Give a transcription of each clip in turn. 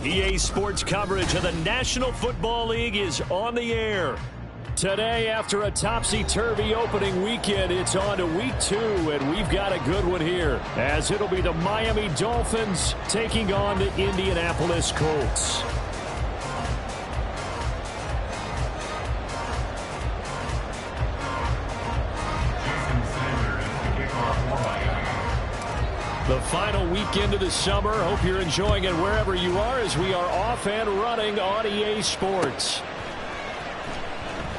EA Sports coverage of the National Football League is on the air. Today, after a topsy-turvy opening weekend, it's on to week 2, and we've got a good one here, as it'll be the Miami Dolphins taking on the Indianapolis Colts. The final weekend of the summer. Hope you're enjoying it wherever you are as we are off and running on EA Sports.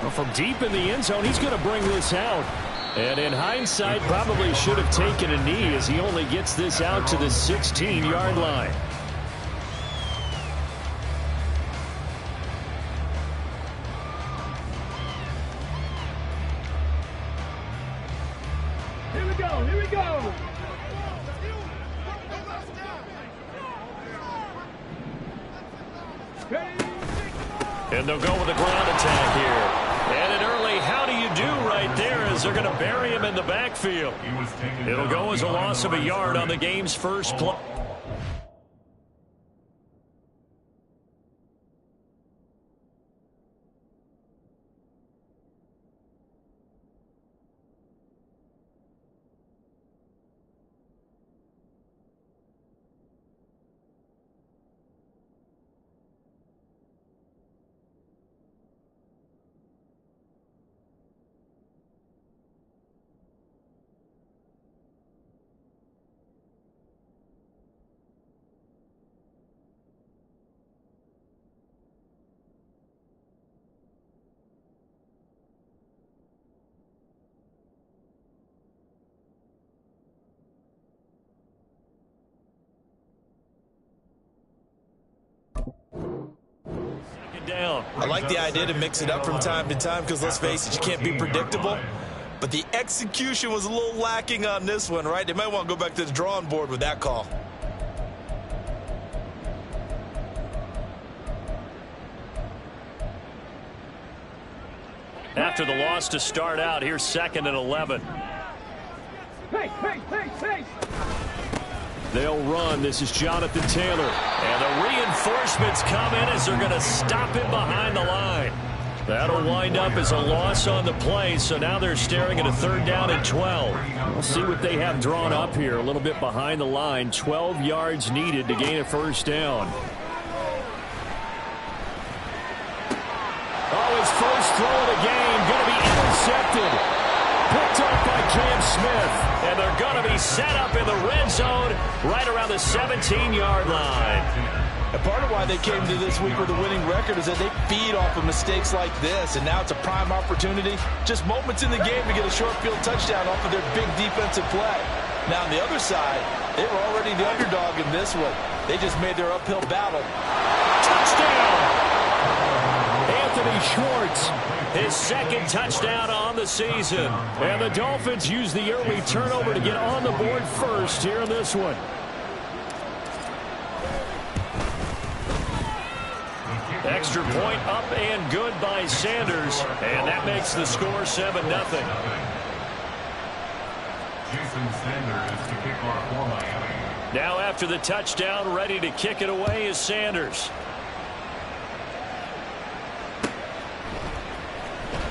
Well, from deep in the end zone, he's going to bring this out. And in hindsight, probably should have taken a knee as he only gets this out to the 16-yard line. Here we go, here we go. And they'll go with a ground attack here. And an early how do you do right there as they're going to bury him in the backfield. It'll go as a loss of a yard on the game's first play. Down. I like the idea to mix it up from time to time because, let's face it, you can't be predictable. But the execution was a little lacking on this one, right? They might want to go back to the drawing board with that call. After the loss to start out, here's 2nd and 11. Hey, hey, hey, hey. They'll run. This is Jonathan Taylor. And the reinforcements come in as they're going to stop him behind the line. That'll wind up as a loss on the play, so now they're staring at a 3rd down and 12. We'll see what they have drawn up here. A little bit behind the line. 12 yards needed to gain a 1st down. Oh, his first throw of the game going to be intercepted. Picked up by Cam Smith. And they're going to be set up in the red zone right around the 17-yard line. And part of why they came to this week with a winning record is that they feed off of mistakes like this. And now it's a prime opportunity. Just moments in the game to get a short field touchdown off of their big defensive play. Now on the other side, they were already the underdog in this one. They just made their uphill battle. Touchdown! Anthony Schwartz, his 2nd touchdown on the season. And the Dolphins use the early turnover to get on the board first here in this one. Extra point up and good by Sanders. And that makes the score 7-0. Now after the touchdown, ready to kick it away is Sanders.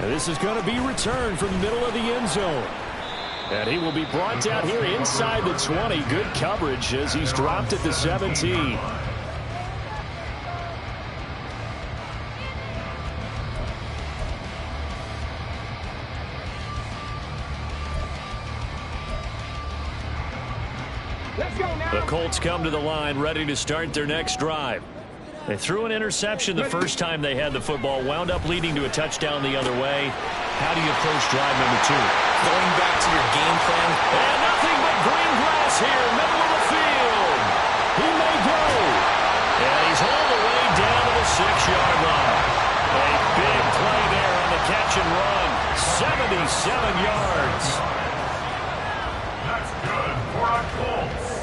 And this is going to be returned from the middle of the end zone. And he will be brought down here inside the 20. Good coverage as he's dropped at the 17. The Colts come to the line ready to start their next drive. They threw an interception the first time they had the football, wound up leading to a touchdown the other way. How do you approach drive number 2? Going back to your game plan. And nothing but green grass here, middle of the field. He may go. And he's hauled away down to the 6-yard line. A big play there on the catch and run. 77 yards. That's good for our Colts.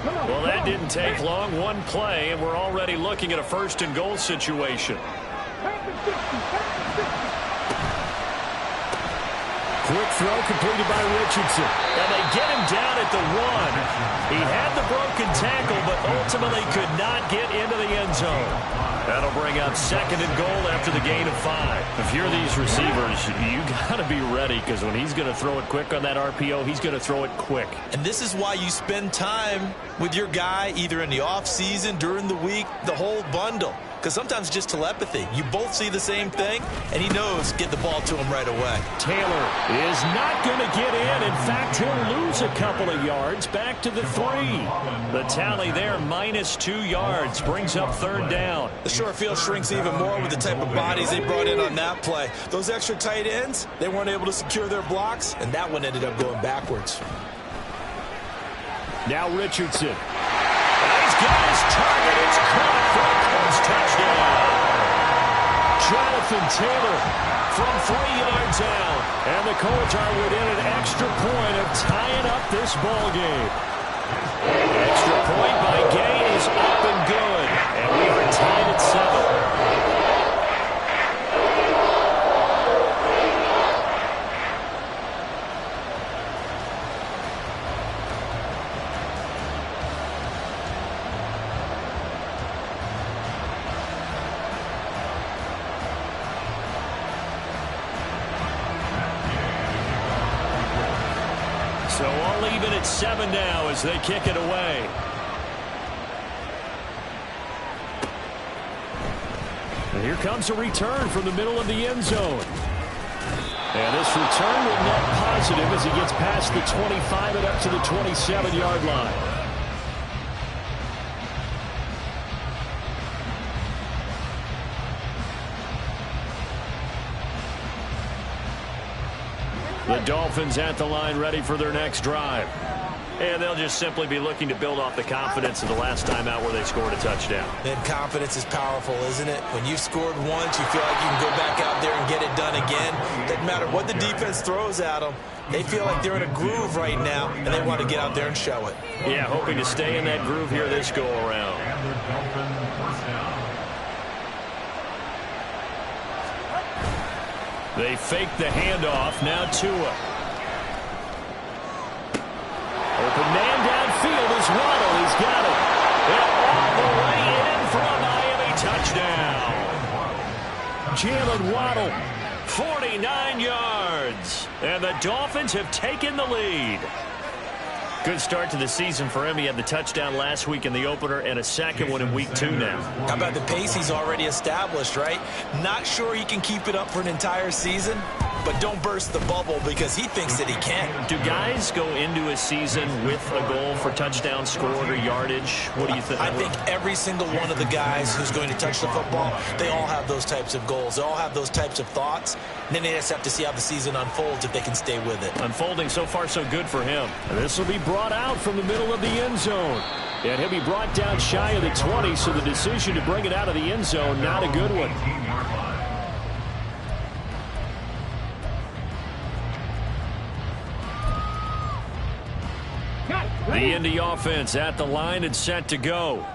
Well, that didn't take long. One play, and we're already looking at a 1st and goal situation. Quick throw completed by Richardson. And they get him down at the 1. He had the broken tackle, but ultimately could not get into the end zone. That'll bring up 2nd and goal after the gain of 5. If you're these receivers, you got to be ready, because when he's going to throw it quick on that RPO, he's going to throw it quick. And this is why you spend time with your guy either in the offseason, during the week, the whole bundle. Because sometimes just telepathy. You both see the same thing, and he knows get the ball to him right away. Taylor is not going to get in. In fact, he'll lose a couple of yards back to the 3. The tally there, -2 yards, brings up 3rd down. The short field shrinks even more with the type of bodies they brought in on that play. Those extra tight ends, they weren't able to secure their blocks, and that one ended up going backwards. Now Richardson. He's got his target. It's caught for a Colts touchdown. Jonathan Taylor from 3 yards out. And the Colts are within an extra point of tying up this ball game. Extra point by Gay is up and good. And we are tied at 7. So all even at 7 now as they kick it away. And here comes a return from the middle of the end zone. And this return will net positive as he gets past the 25 and up to the 27-yard line. The Dolphins at the line ready for their next drive. And they'll just simply be looking to build off the confidence of the last time out where they scored a touchdown. And confidence is powerful, isn't it? When you've scored once, you feel like you can go back out there and get it done again. Doesn't matter what the defense throws at them. They feel like they're in a groove right now, and they want to get out there and show it. Yeah, hoping to stay in that groove here this go-around. They fake the handoff. Now Tua. Open man downfield is Waddle. He's got it. And all the way in for a Miami touchdown. Jalen Waddle, 49 yards. And the Dolphins have taken the lead. Good start to the season for him. He had the touchdown last week in the opener and a second one in week 2 now. How about the pace he's already established, right? Not sure he can keep it up for an entire season, but don't burst the bubble because he thinks that he can. Do guys go into a season with a goal for touchdown scored or yardage? What do you think? I think every single one of the guys who's going to touch the football, they all have those types of goals. They all have those types of thoughts. And then they just have to see how the season unfolds if they can stay with it. Unfolding so far so good for him. And this will be brought out from the middle of the end zone. And he'll be brought down shy of the 20, so the decision to bring it out of the end zone, not a good one. The Indy offense at the line and set to go.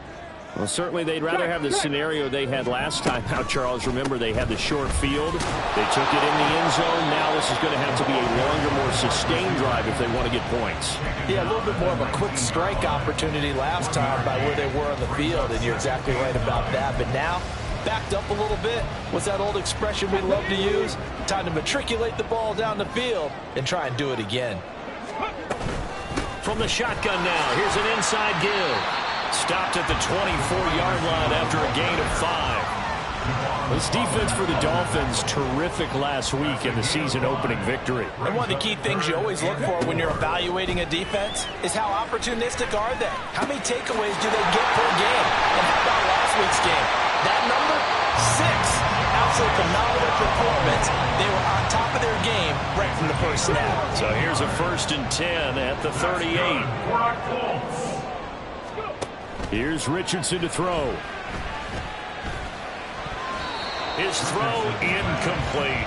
Well, certainly they'd rather have the scenario they had last time out, Charles. Remember, they had the short field. They took it in the end zone. Now this is going to have to be a longer, more sustained drive if they want to get points. Yeah, a little bit more of a quick strike opportunity last time by where they were on the field, and you're exactly right about that. But now, backed up a little bit. What's that old expression we love to use? Time to matriculate the ball down the field and try and do it again. From the shotgun now, here's an inside give. Stopped at the 24-yard line after a gain of 5. This defense for the Dolphins, terrific last week in the season-opening victory. And one of the key things you always look for when you're evaluating a defense is how opportunistic are they? How many takeaways do they get per game? And how about last week's game? That number, 6. Absolutely phenomenal performance. They were on top of their game right from the first snap. So here's a 1st and 10 at the 38. Here's Richardson to throw. His throw incomplete.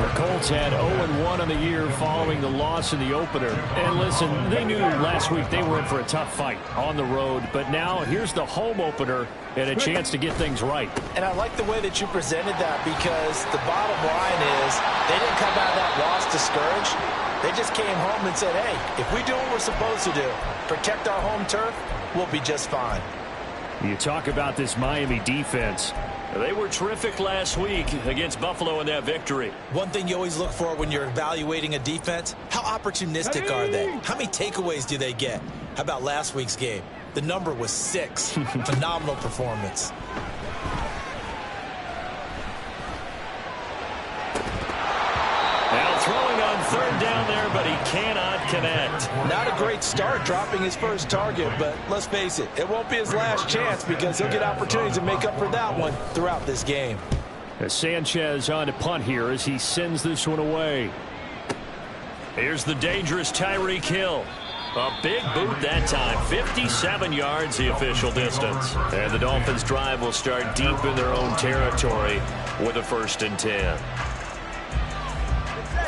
The Colts had 0-1 on the year following the loss in the opener. And listen, they knew last week they were in for a tough fight on the road. But now here's the home opener and a chance to get things right. And I like the way that you presented that, because the bottom line is they didn't come out of that loss discouraged. They just came home and said, hey, if we do what we're supposed to do, protect our home turf, we'll be just fine. You talk about this Miami defense. They were terrific last week against Buffalo in that victory. One thing you always look for when you're evaluating a defense, how opportunistic are they? How many takeaways do they get? How about last week's game? The number was 6. Phenomenal performance. Now throwing on third down there, but he cannot connect. Not a great start dropping his first target, but let's face it, it won't be his last chance, because he'll get opportunities to make up for that one throughout this game. Sanchez on to punt here as he sends this one away. Here's the dangerous Tyreek Hill. A big boot that time. 57 yards the official distance. And the Dolphins drive will start deep in their own territory with a 1st and 10.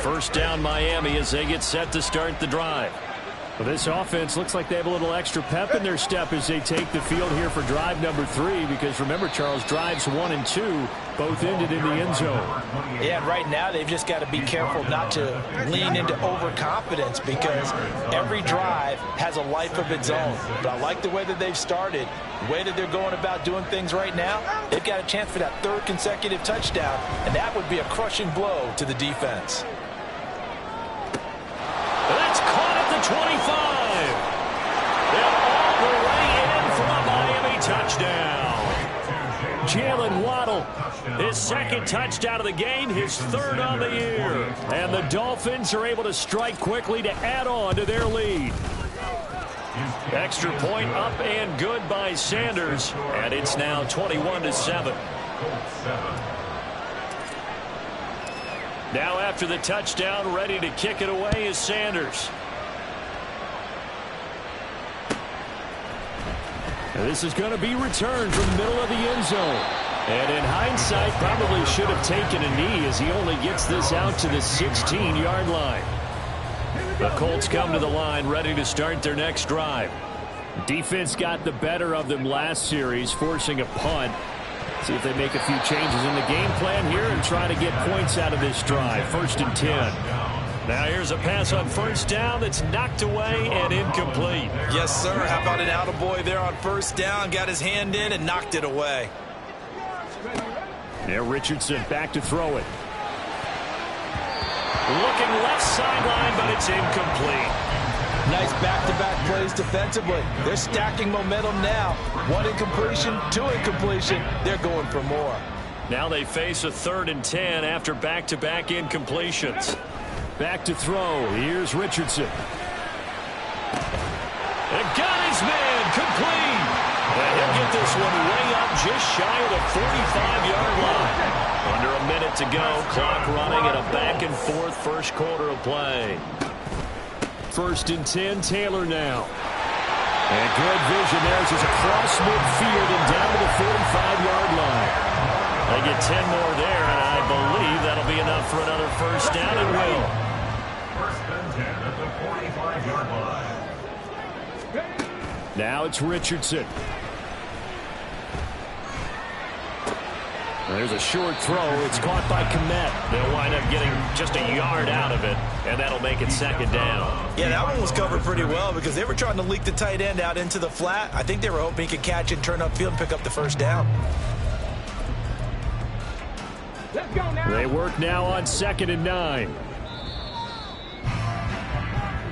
First down Miami as they get set to start the drive. Well, this offense looks like they have a little extra pep in their step as they take the field here for drive number 3, because remember, Charles, drives 1 and 2 both ended in the end zone. Yeah, and right now they've just got to be careful not to lean into overconfidence, because every drive has a life of its own. But I like the way that they've started, the way that they're going about doing things right now. They've got a chance for that 3rd consecutive touchdown, and that would be a crushing blow to the defense. That's caught at the 25. And all the way in for a Miami touchdown. Jalen Waddle, his 2nd touchdown of the game, his 3rd on the year. And the Dolphins are able to strike quickly to add on to their lead. Extra point up and good by Sanders. And it's now 21-7. Now after the touchdown, ready to kick it away is Sanders. And this is going to be returned from the middle of the end zone. And in hindsight, probably should have taken a knee, as he only gets this out to the 16-yard line. The Colts come to the line ready to start their next drive. Defense got the better of them last series, forcing a punt. See if they make a few changes in the game plan here and try to get points out of this drive. 1st and 10. Now here's a pass on 1st down that's knocked away and incomplete. Yes, sir. How about an attaboy there on 1st down? Got his hand in and knocked it away. Now Richardson back to throw it. Looking left sideline, but it's incomplete. Nice back-to-back plays defensively. They're stacking momentum now. 1 incompletion, 2 incompletion. They're going for more. Now they face a 3rd and 10 after back-to-back incompletions. Back to throw. Here's Richardson. And got his man complete. And he'll get this one way up just shy of the 45-yard line. Under a minute to go. Clock running at a back-and-forth 1st quarter of play. 1st and 10, Taylor now. And good vision there as it's across midfield and down to the 45-yard line. They get 10 more there, and I believe that'll be enough for another 1st down and will. 1st and 10 at the 45-yard line. Now it's Richardson. There's a short throw. It's caught by Kmet. They'll wind up getting just a yard out of it, and that'll make it 2nd down. Yeah, that one was covered pretty well, because they were trying to leak the tight end out into the flat. I think they were hoping he could catch it, turn upfield, and pick up the 1st down. Let's go now. They work now on 2nd and 9.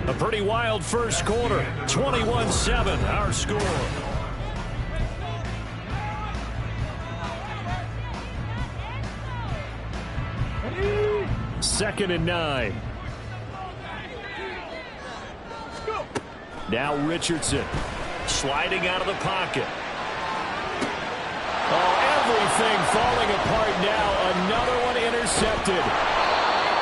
A pretty wild 1st quarter. 21-7, our score. 2nd and 9. Now Richardson sliding out of the pocket. Oh, everything falling apart now. Another one intercepted.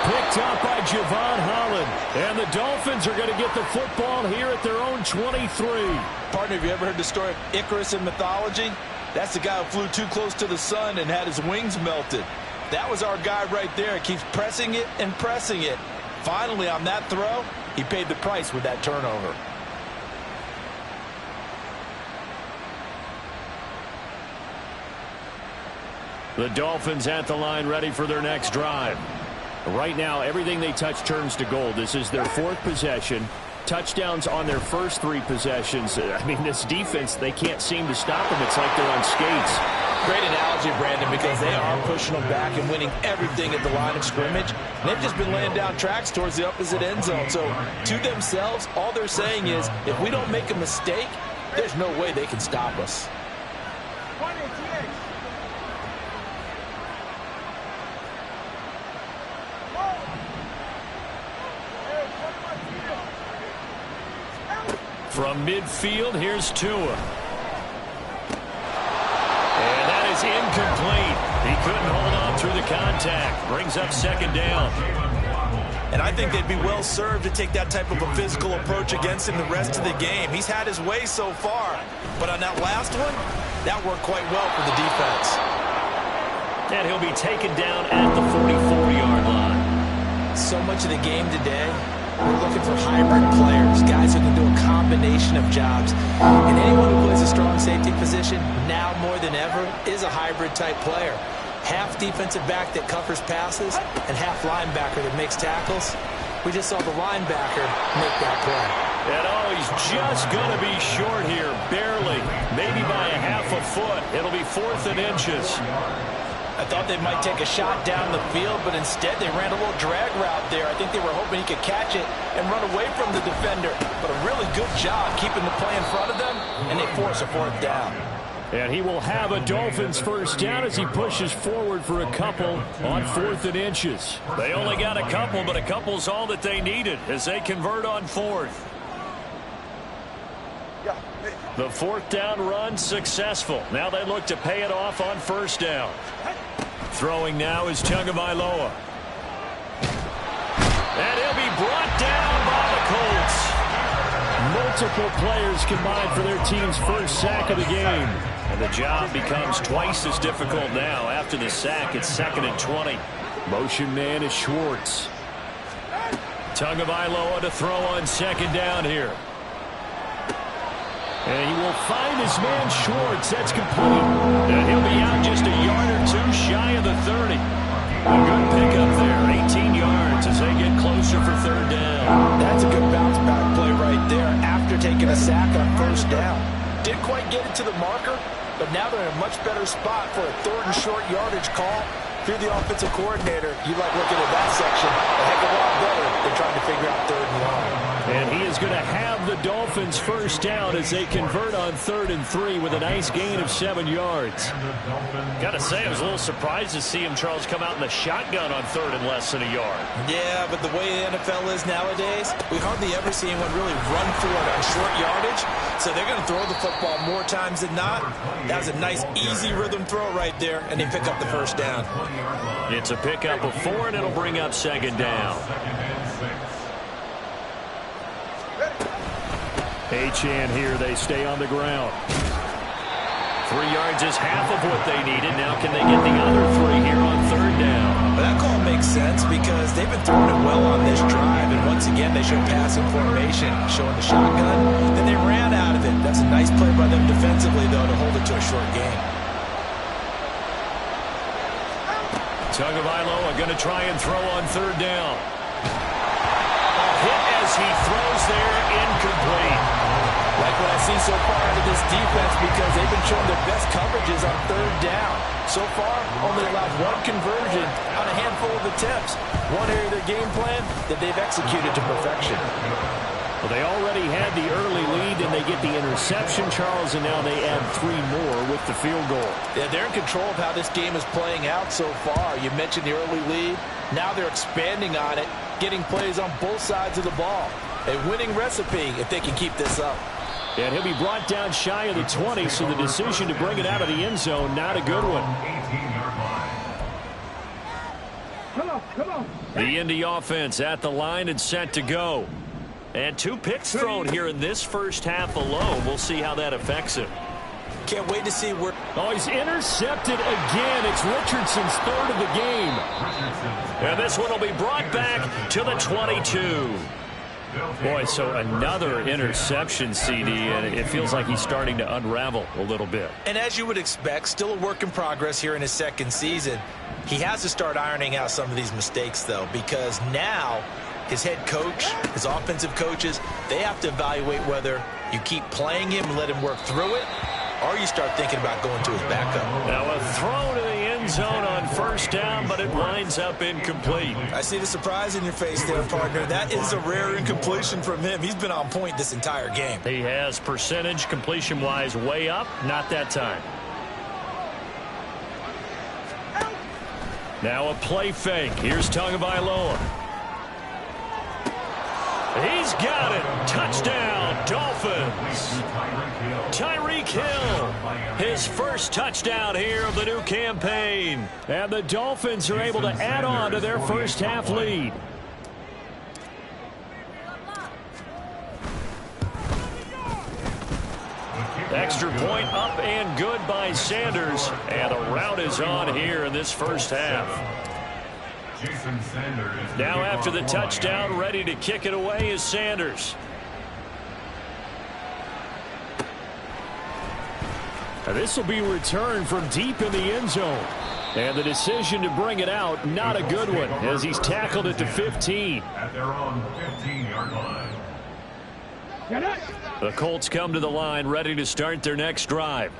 Picked up by Javon Holland. And the Dolphins are going to get the football here at their own 23. Partner, have you ever heard the story of Icarus in mythology? That's the guy who flew too close to the sun and had his wings melted. That was our guy right there. Keeps pressing it and pressing it. Finally, on that throw, he paid the price with that turnover. The Dolphins at the line, ready for their next drive. Right now, everything they touch turns to gold. This is their 4th possession. Touchdowns on their first 3 possessions. I mean, this defense, they can't seem to stop them. It's like they're on skates. Great analogy, Brandon, because they are pushing them back and winning everything at the line of scrimmage. And they've just been laying down tracks towards the opposite end zone. So, to themselves, all they're saying is, if we don't make a mistake, there's no way they can stop us. From midfield, here's Tua. And that is incomplete. He couldn't hold on through the contact. Brings up 2nd down. And I think they'd be well served to take that type of a physical approach against him the rest of the game. He's had his way so far. But on that last one, that worked quite well for the defense. And he'll be taken down at the 44-yard line. So much of the game today, we're looking for hybrid players, guys who can do a combination of jobs. And anyone who plays a strong safety position, now more than ever, is a hybrid-type player. Half defensive back that covers passes, and half linebacker that makes tackles. We just saw the linebacker make that play. And he's just going to be short here, barely, maybe by a half a foot. It'll be 4th and inches. I thought they might take a shot down the field, but instead they ran a little drag route there. I think they were hoping he could catch it and run away from the defender. But a really good job keeping the play in front of them, and they force a 4th down. And he will have a Dolphins 1st down as he pushes forward for a couple on 4th and inches. They only got a couple, but a couple's all that they needed as they convert on 4th. The 4th down run successful. Now they look to pay it off on 1st down. Throwing now is Tagovailoa. And he'll be brought down by the Colts. Multiple players combined for their team's 1st sack of the game. And the job becomes twice as difficult now. After the sack, it's 2nd and 20. Motion man is Schwartz. Tagovailoa to throw on 2nd down here. And he will find his man Schwartz. That's complete. And he'll be out just a yard or 2 shy of the 30. A good pickup there. 18 yards as they get closer for 3rd down. That's a good bounce back play right there after taking a sack on 1st down. Didn't quite get it to the marker, but now they're in a much better spot for a 3rd and short yardage call. If you're the offensive coordinator, you like looking at that section a heck of a lot better than trying to figure out 3rd and long. And he is going to have the Dolphins 1st down as they convert on 3rd and 3 with a nice gain of 7 yards. Got to say, I was a little surprised to see him, Charles, come out in the shotgun on 3rd and less than a yard. Yeah, but the way the NFL is nowadays, we hardly ever see anyone really run for it on short yardage. So they're going to throw the football more times than not. That was a nice, easy rhythm throw right there, and they pick up the 1st down. It's a pickup of 4, and it'll bring up 2nd down. Achane here. They stay on the ground. 3 yards is half of what they needed. Now can they get the other 3 here on 3rd down? But that call makes sense because they've been throwing it well on this drive. And once again, they show passing formation, showing the shotgun. Then they ran out of it. That's a nice play by them defensively, though, to hold it to a short game. Tagovailoa going to try and throw on 3rd down. A hit as he throws there, incomplete. Like what I've seen so far out of this defense because they've been showing their best coverages on 3rd down. So far, only allowed 1 conversion on a handful of attempts. One area of their game plan that they've executed to perfection. Well, they already had the early lead, and they get the interception, Charles, and now they add 3 more with the field goal. Yeah, they're in control of how this game is playing out so far. You mentioned the early lead. Now they're expanding on it, getting plays on both sides of the ball. A winning recipe if they can keep this up. And he'll be brought down shy of the 20, so the decision to bring it out of the end zone, not a good one. Come on. The Indy offense at the line and set to go. And 2 picks thrown here in this first half alone. We'll see how that affects him. Can't wait to see where... Oh, he's intercepted again. It's Richardson's third of the game. And this one will be brought back to the 22. Boy, so another interception, CD, and it feels like he's starting to unravel a little bit. And as you would expect, still a work in progress here in his second season. He has to start ironing out some of these mistakes, though, because now his head coach, his offensive coaches, they have to evaluate whether you keep playing him and let him work through it, or you start thinking about going to his backup. Now a throw to the end zone on first down, but it winds up incomplete. I see the surprise in your face there, partner. That is a rare incompletion from him. He's been on point this entire game. He has percentage completion-wise way up, not that time. Now a play fake. Here's Tagovailoa. He's got it. Touchdown, Dolphins. Tyreek Hill, his first touchdown here of the new campaign. And the Dolphins are able to add on to their first half lead. Extra point up and good by Sanders. And the route is on here in this first half. Now after the touchdown, ready to kick it away is Sanders. And this will be returned from deep in the end zone. And the decision to bring it out, not a good one, as he's tackled it to 15. At their own 15-yard line. The Colts come to the line ready to start their next drive.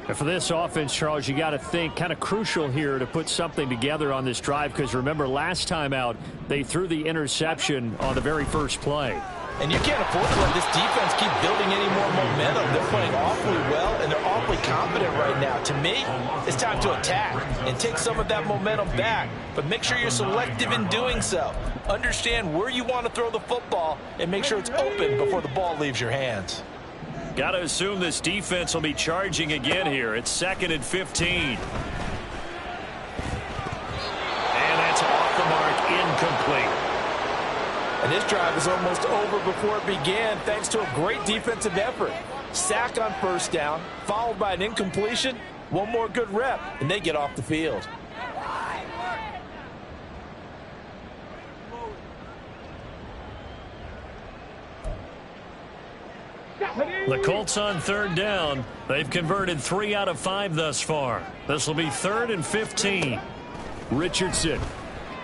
And for this offense, Charles, you got to think kind of crucial here to put something together on this drive, because remember last time out they threw the interception on the very first play. And you can't afford to let this defense keep building any more momentum. They're playing awfully well, and they're awfully confident right now. To me, it's time to attack and take some of that momentum back. But make sure you're selective in doing so. Understand where you want to throw the football and make sure it's open before the ball leaves your hands. Got to assume this defense will be charging again here. It's 2nd and 15. And that's off the mark, incomplete. And this drive is almost over before it began, thanks to a great defensive effort. Sack on first down, followed by an incompletion. One more good rep, and they get off the field. The Colts on 3rd down. They've converted 3 out of 5 thus far. This will be 3rd and 15. Richardson.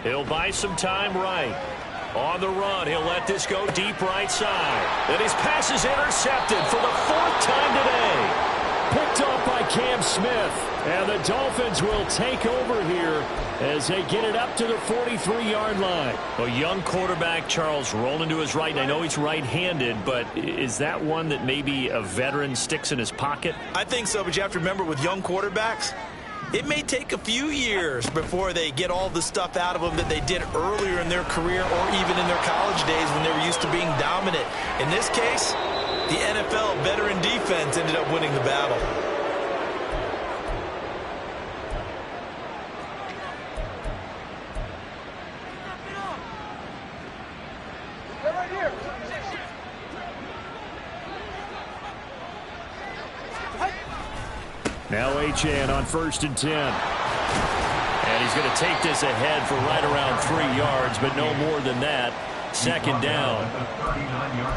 He'll buy some time right. On the run, he'll let this go deep right side. And his pass is intercepted for the 4th time today. Picked off by Cam Smith. And the Dolphins will take over here as they get it up to the 43-yard line. A young quarterback, Charles, rolling to his right. I know he's right-handed, but is that one that maybe a veteran sticks in his pocket? I think so, but you have to remember with young quarterbacks, it may take a few years before they get all the stuff out of them that they did earlier in their career or even in their college days when they were used to being dominant. In this case, the NFL veteran defense ended up winning the battle. Now Achane on 1st and 10. And he's going to take this ahead for right around 3 yards, but no more than that. 2nd down.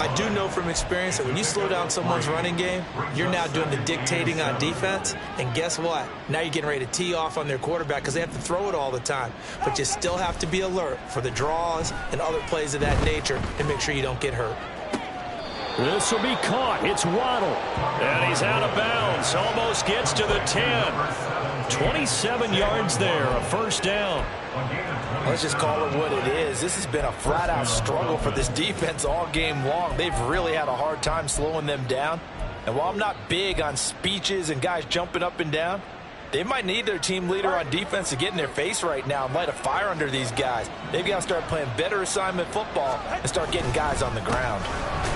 I do know from experience that when you slow down someone's running game, you're now doing the dictating on defense. And guess what? Now you're getting ready to tee off on their quarterback because they have to throw it all the time. But you still have to be alert for the draws and other plays of that nature and make sure you don't get hurt. This will be caught. It's Waddle. And he's out of bounds. Almost gets to the 10. 27 yards there. A 1st down. Let's just call it what it is. This has been a flat-out struggle for this defense all game long. They've really had a hard time slowing them down. And while I'm not big on speeches and guys jumping up and down, they might need their team leader on defense to get in their face right now and light a fire under these guys. They've got to start playing better assignment football and start getting guys on the ground.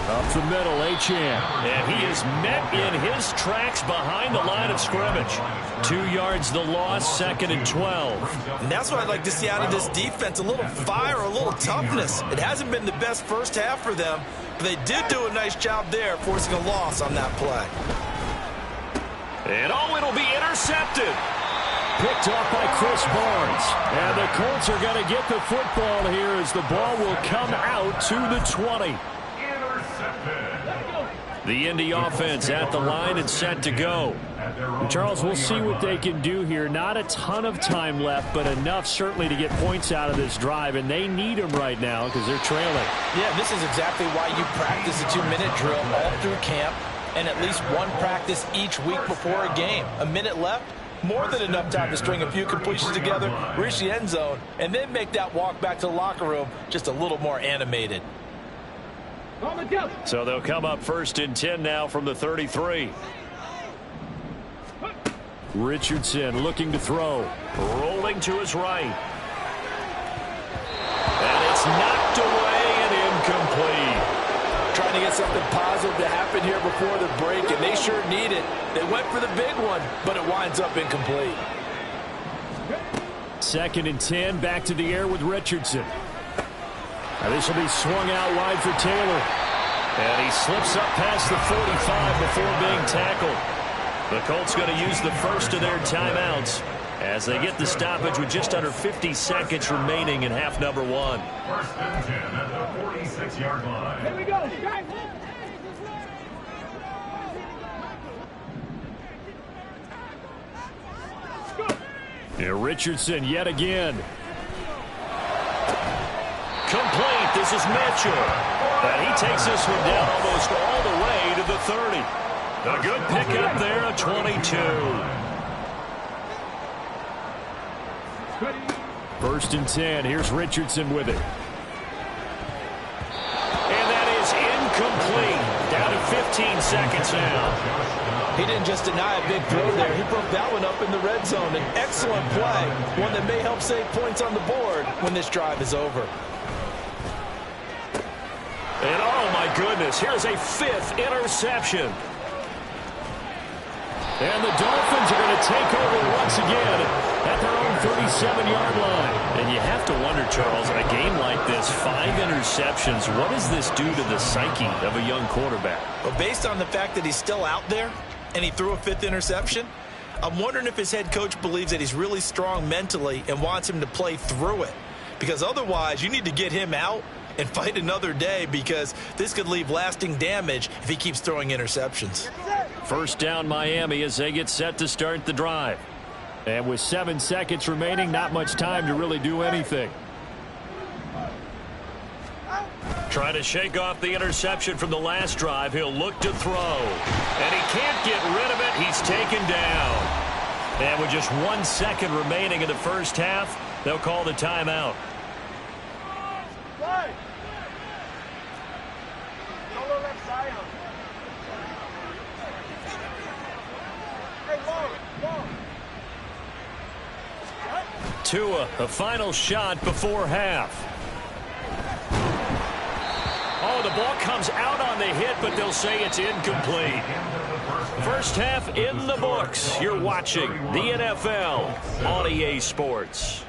Up the middle, Achane. And he is met in his tracks behind the line of scrimmage. 2 yards the loss, 2nd and 12. And that's what I'd like to see out of this defense, a little fire, a little toughness. It hasn't been the best first half for them, but they did do a nice job there forcing a loss on that play. And it'll be intercepted. Picked off by Chris Barnes. And the Colts are going to get the football here as the ball will come out to the 20. The Indy offense at the line and set to go. And Charles, we'll see what they can do here. Not a ton of time left, but enough certainly to get points out of this drive, and they need them right now because they're trailing. Yeah, this is exactly why you practice a 2-minute drill all through camp and at least one practice each week before a game. A minute left, more than enough time to string a few completions together, reach the end zone, and then make that walk back to the locker room just a little more animated. So they'll come up 1st and 10 now from the 33. Richardson looking to throw. Rolling to his right. And it's knocked away and incomplete. Trying to get something positive to happen here before the break, and they sure need it. They went for the big one, but it winds up incomplete. 2nd and 10, back to the air with Richardson. Now this will be swung out wide for Taylor. And he slips up past the 45 before being tackled. The Colts going to use the first of their timeouts as they get the stoppage with just under 50 seconds remaining in half number 1. 1st and 10 at the 46-yard line. Here we go. Yeah, Richardson yet again. Complete. This is Mitchell. And he takes this one down almost all the way to the 30. A good pickup there, a 22. 1st and 10. Here's Richardson with it. And that is incomplete. Down to 15 seconds now. He didn't just deny a big throw there. He broke that one up in the red zone. An excellent play. One that may help save points on the board when this drive is over. And oh my goodness, here's a 5th interception. And the Dolphins are going to take over once again at their own 37-yard line. And you have to wonder, Charles, in a game like this, 5 interceptions, what does this do to the psyche of a young quarterback? Well, based on the fact that he's still out there and he threw a 5th interception, I'm wondering if his head coach believes that he's really strong mentally and wants him to play through it. Because otherwise, you need to get him out and fight another day, because this could leave lasting damage if he keeps throwing interceptions. 1st down Miami as they get set to start the drive. And with 7 seconds remaining, not much time to really do anything. Trying to shake off the interception from the last drive. He'll look to throw. And he can't get rid of it. He's taken down. And with just 1 second remaining in the first half, they'll call the timeout. Tua, a final shot before half. Oh, the ball comes out on the hit, but they'll say it's incomplete. First half in the books. You're watching the NFL on EA Sports.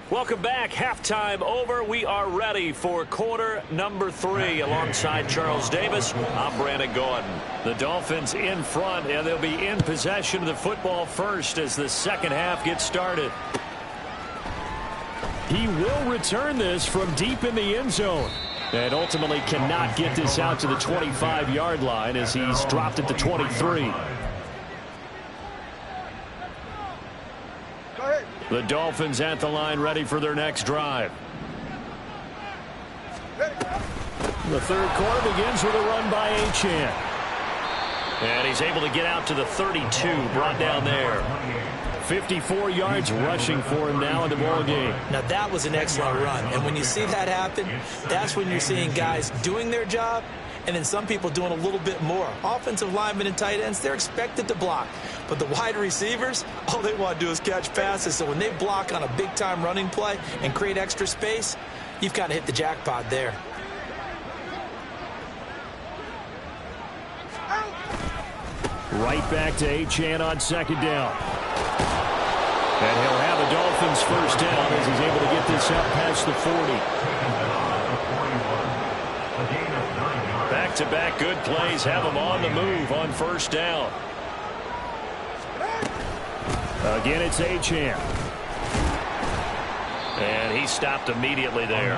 Welcome back. Halftime over. We are ready for quarter number 3. Alongside Charles Davis, I'm Brandon Gordon. The Dolphins in front, and they'll be in possession of the football first as the second half gets started. He will return this from deep in the end zone. And ultimately cannot get this out to the 25-yard line as he's dropped at the 23. The Dolphins at the line, ready for their next drive. The third quarter begins with a run by Achane. And he's able to get out to the 32, brought down there. 54 yards rushing for him now in the ball game. Now that was an excellent run, and when you see that happen, that's when you're seeing guys doing their job, and then some people doing a little bit more. Offensive linemen and tight ends, they're expected to block. But the wide receivers, all they want to do is catch passes. So when they block on a big-time running play and create extra space, you've kind of hit the jackpot there. Right back to Achane on second down. And he'll have the Dolphins Dolphins first down as he's able to get this up past the 40. Back-to-back good plays have him on the move on first down. Again, it's Achane. And he stopped immediately there.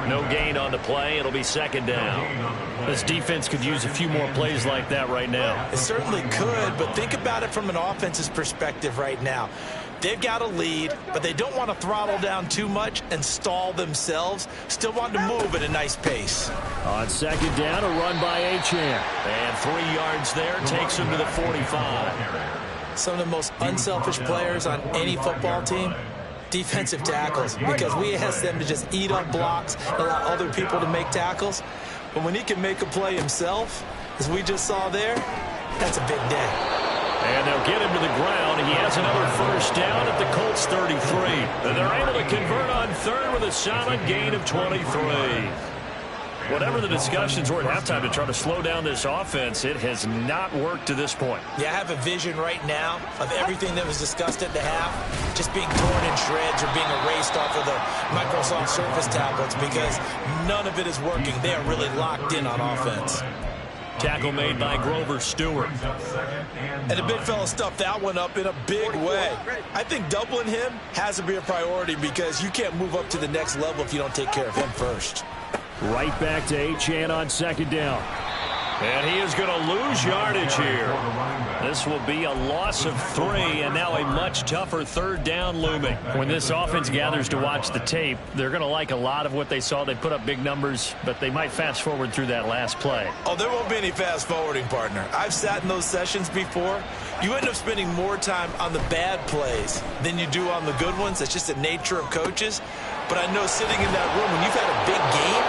No gain on the play. It'll be second down. This defense could use a few more plays like that right now. It certainly could, but think about it from an offense's perspective right now. They've got a lead, but they don't want to throttle down too much and stall themselves. Still want to move at a nice pace. On second down, a run by Achane. And 3 yards there takes him to the 45. Some of the most unselfish players on any football team, defensive tackles, because we ask them to just eat up blocks and allow other people to make tackles. But when he can make a play himself, as we just saw there, that's a big day. And they'll get him to the ground. He has another first down at the Colts 33. And they're able to convert on third with a solid gain of 23. Whatever the discussions were at halftime to try to slow down this offense, it has not worked to this point. Yeah, I have a vision right now of everything that was discussed at the half just being torn in shreds or being erased off of the Microsoft Surface tablets because none of it is working. They are really locked in on offense. Tackle made by Grover Stewart. And the big fella stuffed that one up in a big way. I think doubling him has to be a priority because you can't move up to the next level if you don't take care of him first. Right back to Achane on second down. And he is going to lose yardage here. This will be a loss of 3, and now a much tougher third down looming. When this offense gathers to watch the tape, they're going to like a lot of what they saw. They put up big numbers, but they might fast forward through that last play. Oh, there won't be any fast forwarding, partner. I've sat in those sessions before. You end up spending more time on the bad plays than you do on the good ones. That's just the nature of coaches. But I know sitting in that room, when you've had a big game,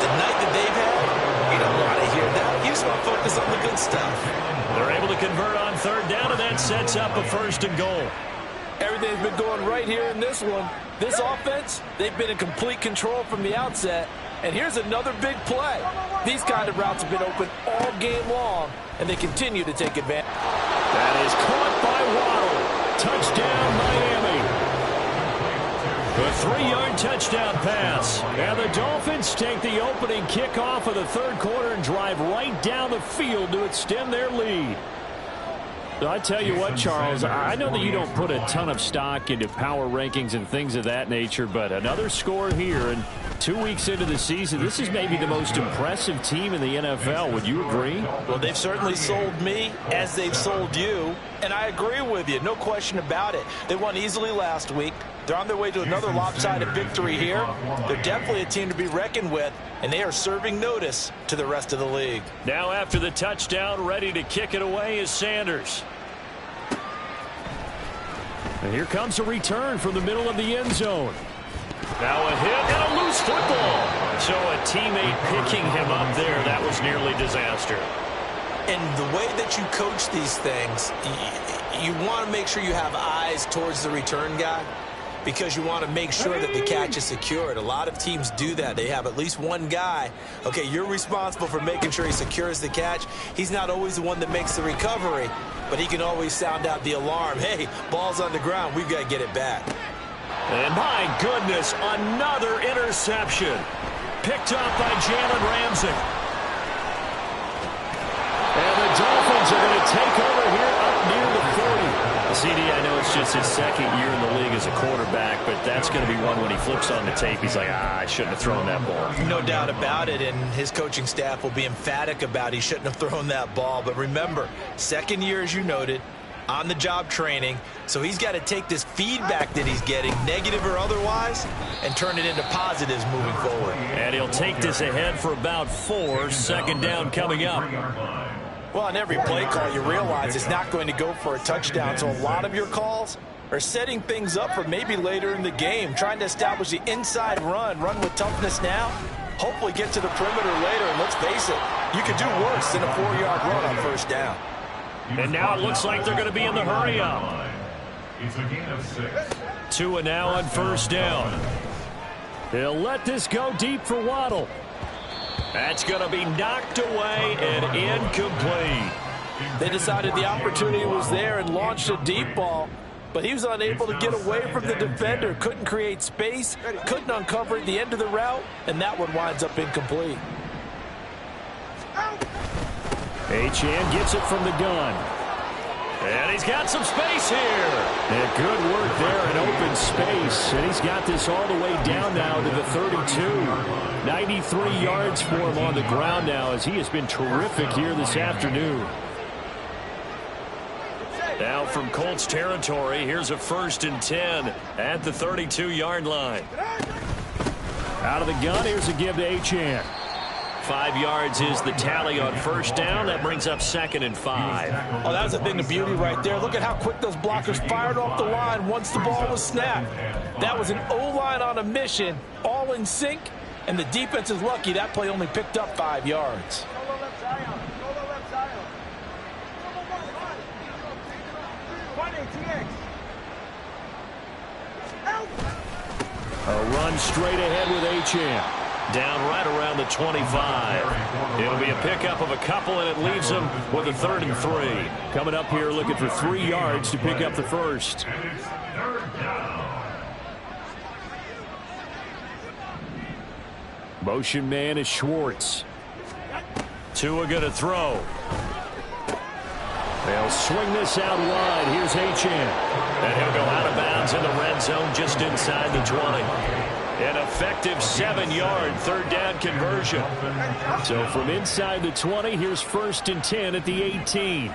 the night that they've had, you don't want to hear that. You just want to focus on the good stuff. They're able to convert on third down, and that sets up a first and goal. Everything's been going right here in this one. This offense, they've been in complete control from the outset. And here's another big play. These kind of routes have been open all game long, and they continue to take advantage. That is caught by Waddle. Touchdown, Miami. A 3-yard touchdown pass. And the Dolphins take the opening kickoff of the third quarter and drive right down the field to extend their lead. I tell you what, Charles, I know that you don't put a ton of stock into power rankings and things of that nature, but another score here, and 2 weeks into the season, this is maybe the most impressive team in the NFL. Would you agree? Well, they've certainly sold me as they've sold you, and I agree with you. No question about it. They won easily last week. They're on their way to another lopsided victory here. They're definitely a team to be reckoned with, and they are serving notice to the rest of the league. Now after the touchdown, ready to kick it away is Sanders. And here comes a return from the middle of the end zone. Now a hit and a loose football. So a teammate picking him up there, that was nearly disaster. And the way that you coach these things, you want to make sure you have eyes towards the return guy, because you want to make sure that the catch is secured. A lot of teams do that. They have at least one guy. Okay, you're responsible for making sure he secures the catch. He's not always the one that makes the recovery, but he can always sound out the alarm. Hey, ball's on the ground. We've got to get it back. And my goodness, another interception. Picked up by Jalen Ramsey. And the Dolphins are going to take over here up near the 40. CD, I know it's just his second year in the league as a quarterback, but that's going to be one when he flips on the tape. He's like, I shouldn't have thrown that ball. No doubt about it, and his coaching staff will be emphatic about he shouldn't have thrown that ball. But remember, second year, as you noted, on-the-job training, so he's got to take this feedback that he's getting, negative or otherwise, and turn it into positives moving forward. And he'll take this ahead for about 4. Second down coming up. Well, on every play call, you realize it's not going to go for a touchdown, so a lot of your calls are setting things up for maybe later in the game, trying to establish the inside run with toughness now, hopefully get to the perimeter later, and let's face it, you could do worse than a 4-yard run on first down. And now it looks like they're going to be in the hurry-up. It's a gain of 6. 2 and now on first down. They'll let this go deep for Waddle. That's going to be knocked away and incomplete. They decided the opportunity was there and launched a deep ball. but he was unable to get away from the defender. Couldn't create space, couldn't uncover the end of the route, and that one winds up incomplete. Achane gets it from the gun. And he's got some space here. And good work there in open space. And he's got this all the way down now to the 32. 93 yards for him on the ground now as he has been terrific here this afternoon. Now from Colts territory, here's a 1st and 10 at the 32-yard line. Out of the gun, here's a give to Achane. 5 yards is the tally on 1st down. That brings up 2nd and 5. Oh, that's a thing of beauty right there. Look at how quick those blockers fired off the line once the ball was snapped. That was an O-line on a mission, all in sync, and the defense is lucky that play only picked up 5 yards. A run straight ahead with Achane. Down right around the 25. It'll be a pickup of a couple, and it leaves them with a 3rd and 3. Coming up here looking for 3 yards to pick up the first. And it's 3rd down. Motion man is Schwartz. Tua going to throw. They'll swing this out wide. Here's Achane. And he'll go out of bounds in the red zone just inside the 20. An effective 7-yard 3rd down conversion. So from inside the 20, here's 1st and 10 at the 18.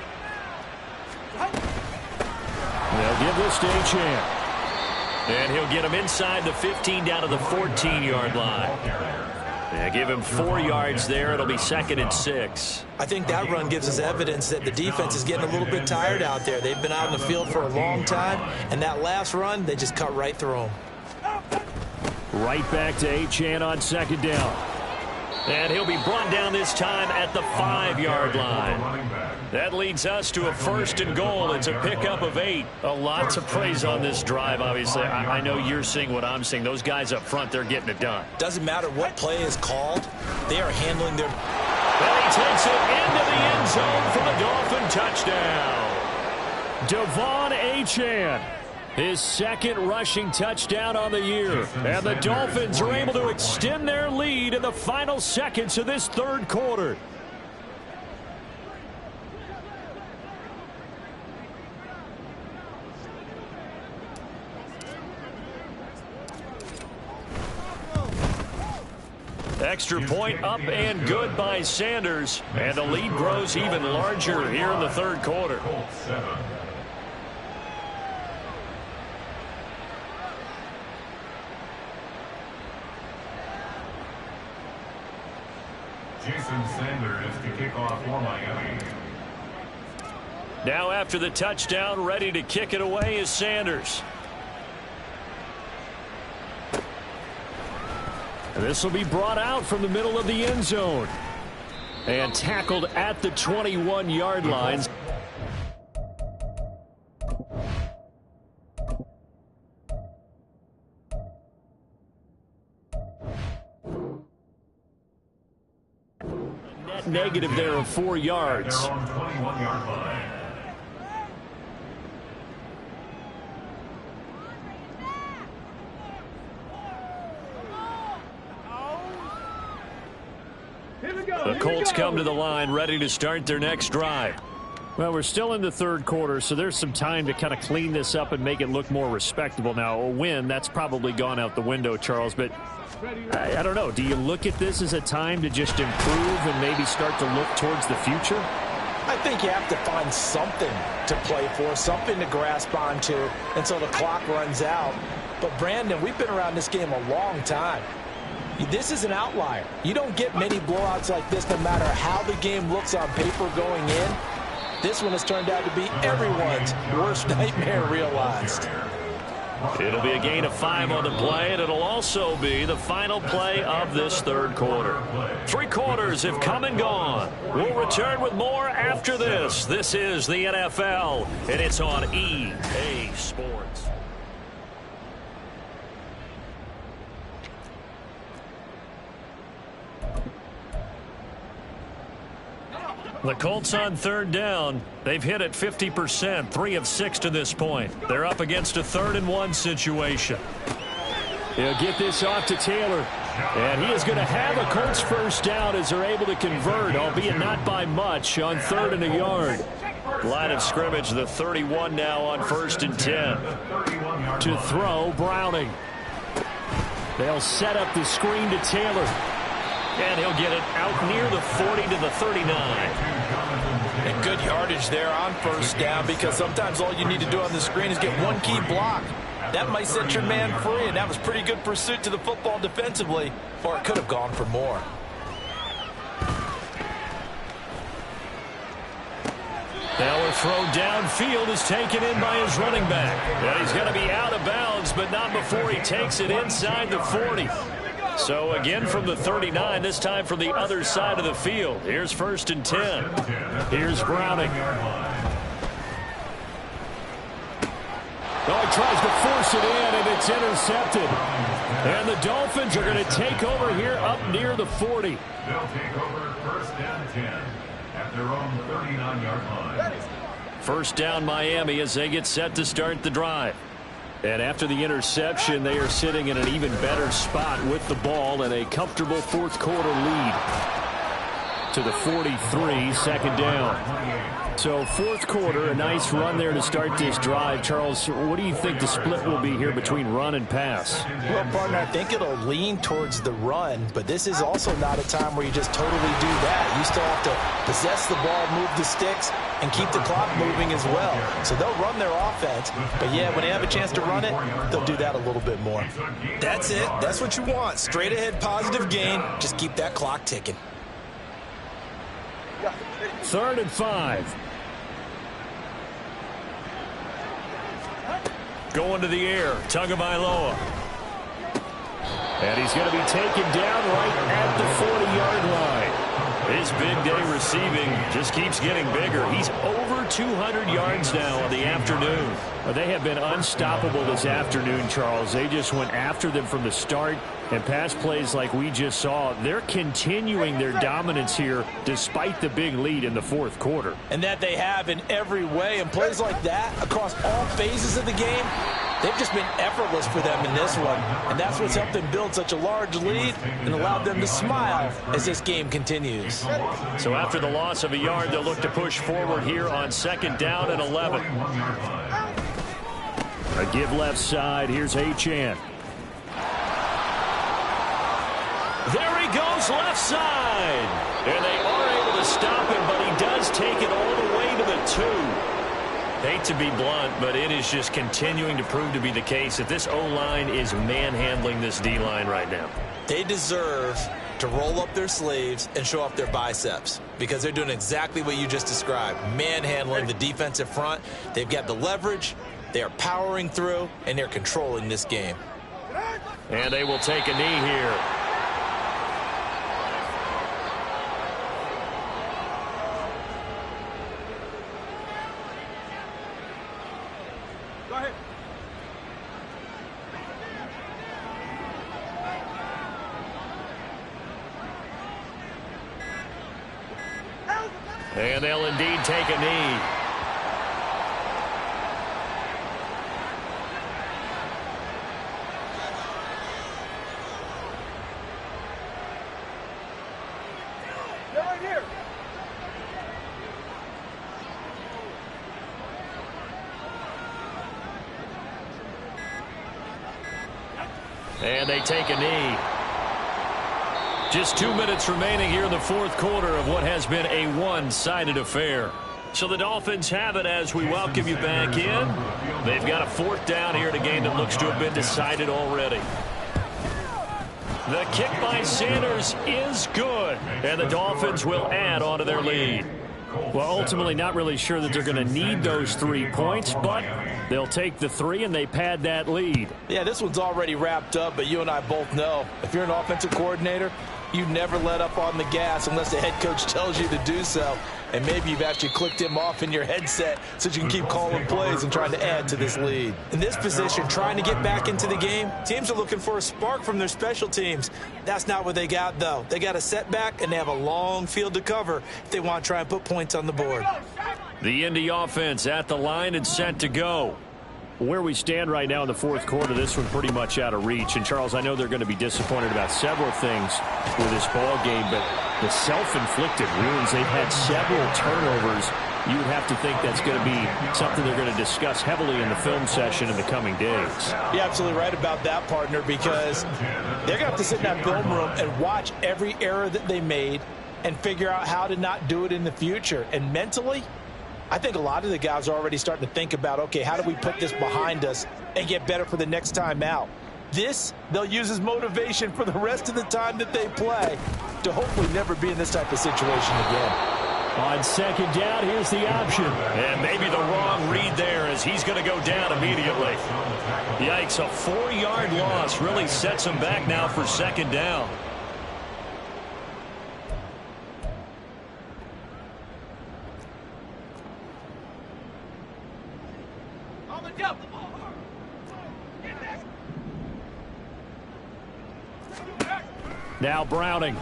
They'll give this to Achane. And he'll get him inside the 15 down to the 14-yard line. They give him 4 yards there. It'll be 2nd and 6. I think that run gives us evidence that the defense is getting a little bit tired out there. They've been out in the field for a long time, and that last run, they just cut right through them. Right back to Achane on 2nd down. And he'll be brought down this time at the 5-yard line. That leads us to a 1st and goal. It's a pickup of 8. A lot to praise on this drive, obviously. I know you're seeing what I'm seeing. Those guys up front, they're getting it done. Doesn't matter what play is called. They are handling their... And he takes it into the end zone for the Dolphin touchdown. Devon Achane. His 2nd rushing touchdown on the year. And the Dolphins are able to extend their lead in the final seconds of this 3rd quarter. Extra point up and good by Sanders. And the lead grows even larger here in the 3rd quarter. Jason Sanders to kick off for Miami. Now after the touchdown, ready to kick it away is Sanders. This will be brought out from the middle of the end zone. And tackled at the 21-yard line. Net negative there of 4 yards. They're on 21-yard line. The Colts come to the line ready to start their next drive. Well, we're still in the 3rd quarter, so there's some time to kind of clean this up and make it look more respectable. Now, a win, that's probably gone out the window, Charles, but I don't know. Do you look at this as a time to just improve and maybe start to look towards the future? I think you have to find something to play for, something to grasp onto until the clock runs out. But, Brandon, we've been around this game a long time. This is an outlier. You don't get many blowouts like this no matter how the game looks on paper going in. This one has turned out to be everyone's worst nightmare realized. It'll be a gain of 5 on the play, and it'll also be the final play of this 3rd quarter. 3 quarters have come and gone. We'll return with more after this. This is the NFL, and it's on EA Sports. The Colts on third down. They've hit it 50%, 3 of 6 to this point. They're up against a 3rd and 1 situation. He'll get this off to Taylor. And he is going to have a Colts first down as they're able to convert, albeit not by much, on 3rd and a yard. Line of scrimmage, the 31 now on 1st and 10. To throw, Browning. They'll set up the screen to Taylor. And he'll get it out near the 40 to the 39. And good yardage there on first down, because sometimes all you need to do on the screen is get one key block. That might set your man free, and that was pretty good pursuit to the football defensively, or it could have gone for more. Now a throw downfield is taken in by his running back. And he's going to be out of bounds, but not before he takes it inside the 40. So again from the 39, this time from the other side of the field. Here's 1st and 10. Here's Browning. Oh, he tries to force it in, and it's intercepted. And the Dolphins are going to take over here up near the 40. They'll take over 1st and 10 at their own 39-yard line. First down Miami as they get set to start the drive. And after the interception, they are sitting in an even better spot with the ball and a comfortable 4th quarter lead. To the 43, 2nd down. So 4th quarter, a nice run there to start this drive. Charles, what do you think the split will be here between run and pass? Well, partner, I think it'll lean towards the run, but this is also not a time where you just totally do that. You still have to possess the ball, move the sticks, and keep the clock moving as well. So they'll run their offense, but yeah, when they have a chance to run it, they'll do that a little bit more. That's it. That's what you want. Straight ahead, positive gain. Just keep that clock ticking. 3rd and 5. Going to the air, Tagovailoa. And he's going to be taken down right at the 40-yard line. His big day receiving just keeps getting bigger. He's over 200 yards now on the afternoon. They have been unstoppable this afternoon, Charles. They just went after them from the start. And pass plays like we just saw, they're continuing their dominance here despite the big lead in the 4th quarter. And that they have in every way. And plays like that across all phases of the game, they've just been effortless for them in this one. And that's what's helped them build such a large lead and allowed them to smile as this game continues. So after the loss of a yard, they'll look to push forward here on 2nd down and 11. A give left side. Here's Achane. There he goes left side. And they are able to stop him, but he does take it all the way to the 2. Hate to be blunt, but it is just continuing to prove to be the case that this O-line is manhandling this D-line right now. They deserve to roll up their sleeves and show off their biceps, because they're doing exactly what you just described, manhandling the defensive front. They've got the leverage, they are powering through, and they're controlling this game. And they will take a knee here. And they'll indeed take a knee. Right here. And they take a knee. Just 2 minutes remaining here in the 4th quarter of what has been a one-sided affair. So the Dolphins have it as we welcome you back in. They've got a 4th down here in a game that looks to have been decided already. The kick by Sanders is good, and the Dolphins will add on to their lead. Well, ultimately not really sure that they're going to need those 3 points, but they'll take the 3 and they pad that lead. Yeah, this one's already wrapped up, but you and I both know if you're an offensive coordinator, You never let up on the gas unless the head coach tells you to do so. And maybe you've actually clicked him off in your headset so you can keep calling plays and trying to add to this lead. In this position, trying to get back into the game, teams are looking for a spark from their special teams. That's not what they got, though. They got a setback, and they have a long field to cover if they want to try and put points on the board. The Indy offense at the line and set to go. Where we stand right now in the fourth quarter, this one pretty much out of reach. And, Charles, I know they're going to be disappointed about several things with this ball game, but the self-inflicted wounds, they've had several turnovers. You would have to think that's going to be something they're going to discuss heavily in the film session in the coming days. You're absolutely right about that, partner, because they're going to have to sit in that film room and watch every error that they made and figure out how to not do it in the future. And mentally, I think a lot of the guys are already starting to think about, okay, how do we put this behind us and get better for the next time out? This, they'll use as motivation for the rest of the time that they play to hopefully never be in this type of situation again. On second down, here's the option. And maybe the wrong read there as he's going to go down immediately. Yikes, a 4-yard loss really sets him back now for second down. Now Browning.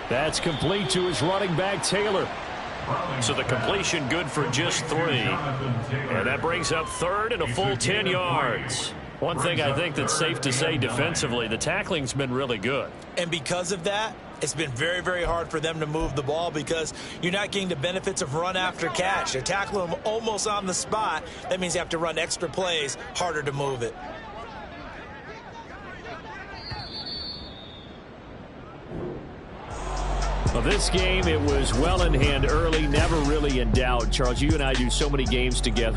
That's complete to his running back, Taylor. So the completion good for just 3. And that brings up third and a full 10 yards. One thing I think that's safe to say defensively, the tackling's been really good. And because of that, it's been very, very hard for them to move the ball because you're not getting the benefits of run after catch. They're tackling them almost on the spot. That means you have to run extra plays, harder to move it. Well, this game, it was well in hand early, never really in doubt. Charles, you and I do so many games together.